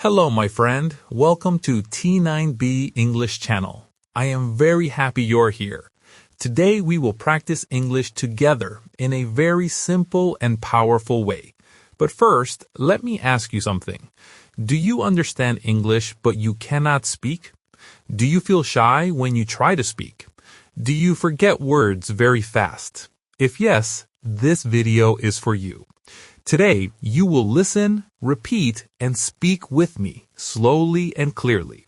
Hello, my friend. Welcome to T9B English channel. I am very happy you're here. Today we will practice English together in a very simple and powerful way. But first, let me ask you something. Do you understand English but you cannot speak? Do you feel shy when you try to speak? Do you forget words very fast? If yes, this video is for you. Today, you will listen, repeat, and speak with me, slowly and clearly.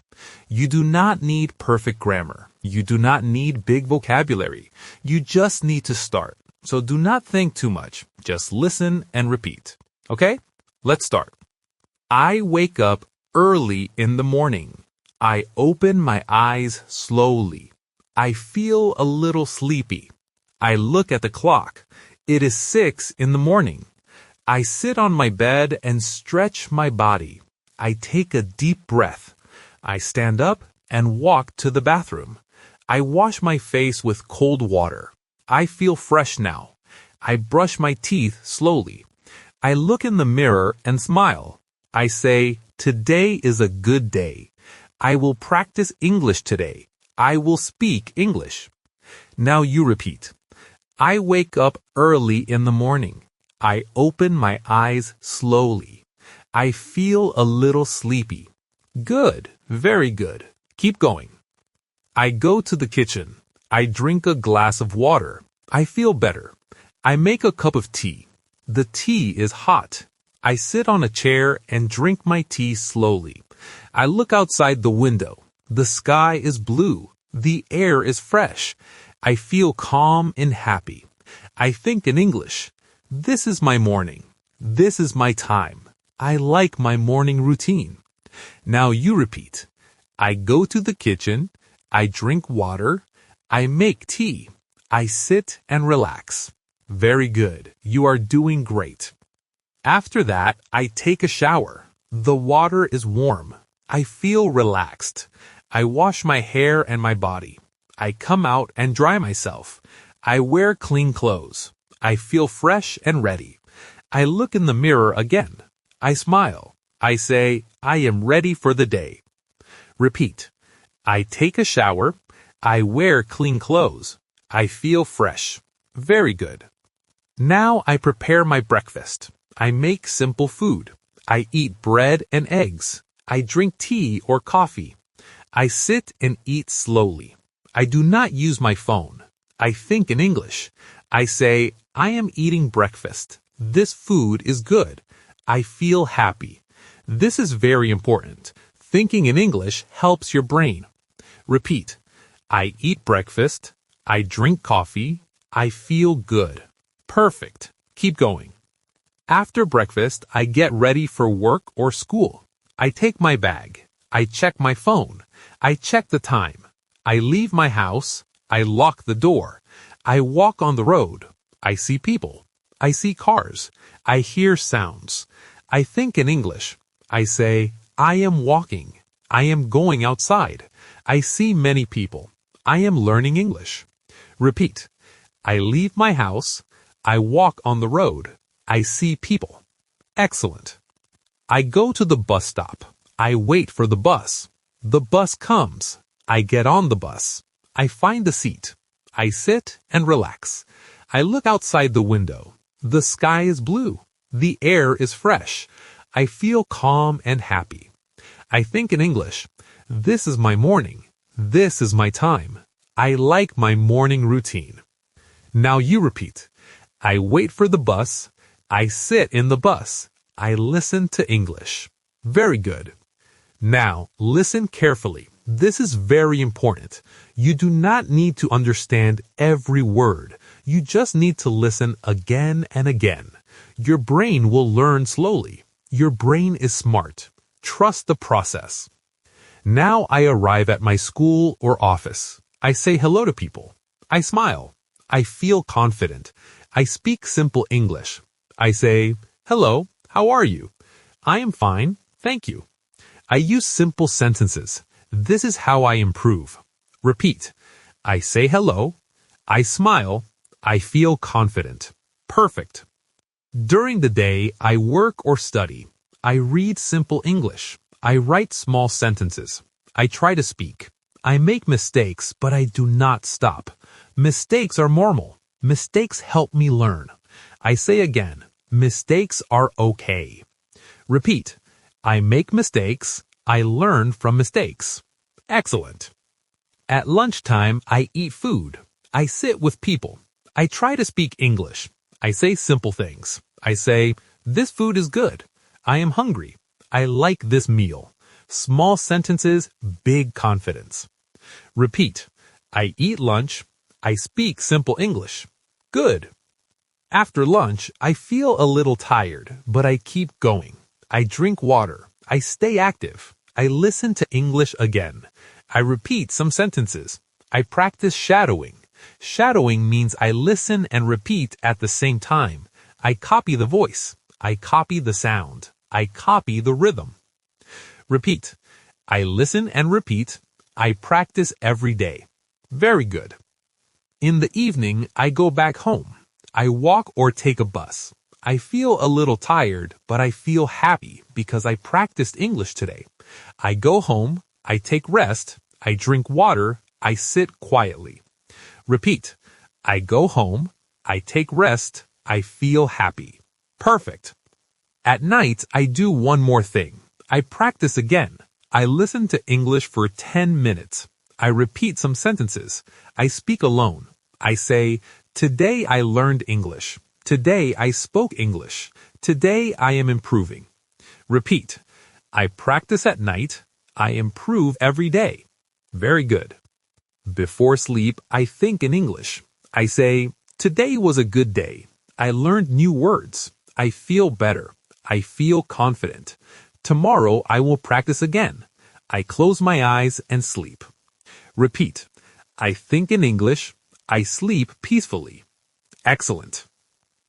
You do not need perfect grammar. You do not need big vocabulary. You just need to start. So do not think too much. Just listen and repeat. Okay? Let's start. I wake up early in the morning. I open my eyes slowly. I feel a little sleepy. I look at the clock. It is 6 in the morning. I sit on my bed and stretch my body. I take a deep breath. I stand up and walk to the bathroom. I wash my face with cold water. I feel fresh now. I brush my teeth slowly. I look in the mirror and smile. I say, today is a good day. I will practice English today. I will speak English. Now you repeat. I wake up early in the morning. I open my eyes slowly. I feel a little sleepy. Good, very good. Keep going. I go to the kitchen. I drink a glass of water. I feel better. I make a cup of tea. The tea is hot. I sit on a chair and drink my tea slowly. I look outside the window. The sky is blue. The air is fresh. I feel calm and happy. I think in English. This is my morning. This is my time. I like my morning routine. Now you repeat. I go to the kitchen. I drink water. I make tea. I sit and relax. Very good. You are doing great. After that, I take a shower. The water is warm. I feel relaxed. I wash my hair and my body. I come out and dry myself. I wear clean clothes. I feel fresh and ready. I look in the mirror again. I smile. I say, I am ready for the day. Repeat. I take a shower. I wear clean clothes. I feel fresh. Very good. Now I prepare my breakfast. I make simple food. I eat bread and eggs. I drink tea or coffee. I sit and eat slowly. I do not use my phone. I think in English. I say, I am eating breakfast. This food is good. I feel happy. This is very important. Thinking in English helps your brain. Repeat. I eat breakfast. I drink coffee. I feel good. Perfect. Keep going. After breakfast, I get ready for work or school. I take my bag. I check my phone. I check the time. I leave my house. I lock the door. I walk on the road. I see people. I see cars. I hear sounds. I think in English. I say, I am walking. I am going outside. I see many people. I am learning English. Repeat. I leave my house. I walk on the road. I see people. Excellent. I go to the bus stop. I wait for the bus. The bus comes. I get on the bus. I find a seat. I sit and relax. I look outside the window. The sky is blue. The air is fresh. I feel calm and happy. I think in English. This is my morning. This is my time. I like my morning routine. Now you repeat. I wait for the bus. I sit in the bus. I listen to English. Very good. Now listen carefully. This is very important. You do not need to understand every word. You just need to listen again and again. Your brain will learn slowly. Your brain is smart. Trust the process. Now I arrive at my school or office. I say hello to people. I smile. I feel confident. I speak simple English. I say, hello, how are you? I am fine, thank you. I use simple sentences. This is how I improve. Repeat. I say hello. I smile. I feel confident. Perfect. During the day, I work or study. I read simple English. I write small sentences. I try to speak. I make mistakes, but I do not stop. Mistakes are normal. Mistakes help me learn. I say again, mistakes are okay. Repeat. I make mistakes. I learn from mistakes. Excellent. At lunchtime, I eat food. I sit with people. I try to speak English. I say simple things. I say, this food is good. I am hungry. I like this meal. Small sentences, big confidence. Repeat. I eat lunch. I speak simple English. Good. After lunch, I feel a little tired, but I keep going. I drink water. I stay active. I listen to English again. I repeat some sentences. I practice shadowing. Shadowing means I listen and repeat at the same time. I copy the voice. I copy the sound. I copy the rhythm. Repeat. I listen and repeat. I practice every day. Very good. In the evening, I go back home. I walk or take a bus. I feel a little tired, but I feel happy because I practiced English today. I go home. I take rest. I drink water. I sit quietly. Repeat. I go home. I take rest. I feel happy. Perfect. At night, I do one more thing. I practice again. I listen to English for 10 minutes. I repeat some sentences. I speak alone. I say, today I learned English. Today I spoke English. Today I am improving. Repeat. I practice at night. I improve every day. Very good. Before sleep, I think in English. I say, today was a good day. I learned new words. I feel better. I feel confident. Tomorrow I will practice again. I close my eyes and sleep. Repeat. I think in English. I sleep peacefully. Excellent.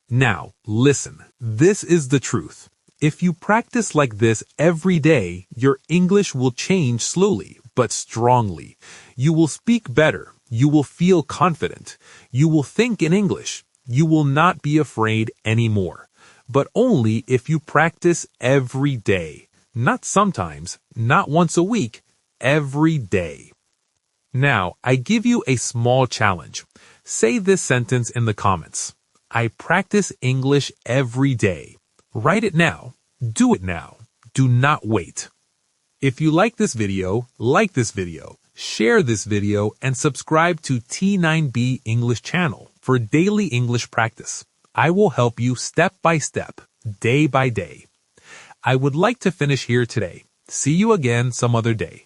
Now, listen. This is the truth. If you practice like this every day, your English will change slowly, but strongly. You will speak better. You will feel confident. You will think in English. You will not be afraid anymore. But only if you practice every day. Not sometimes, not once a week, every day. Now, I give you a small challenge. Say this sentence in the comments. I practice English every day. Write it now. Do it now. Do not wait. If you like this video, share this video, and subscribe to T9B English channel for daily English practice. I will help you step by step, day by day. I would like to finish here today. See you again some other day.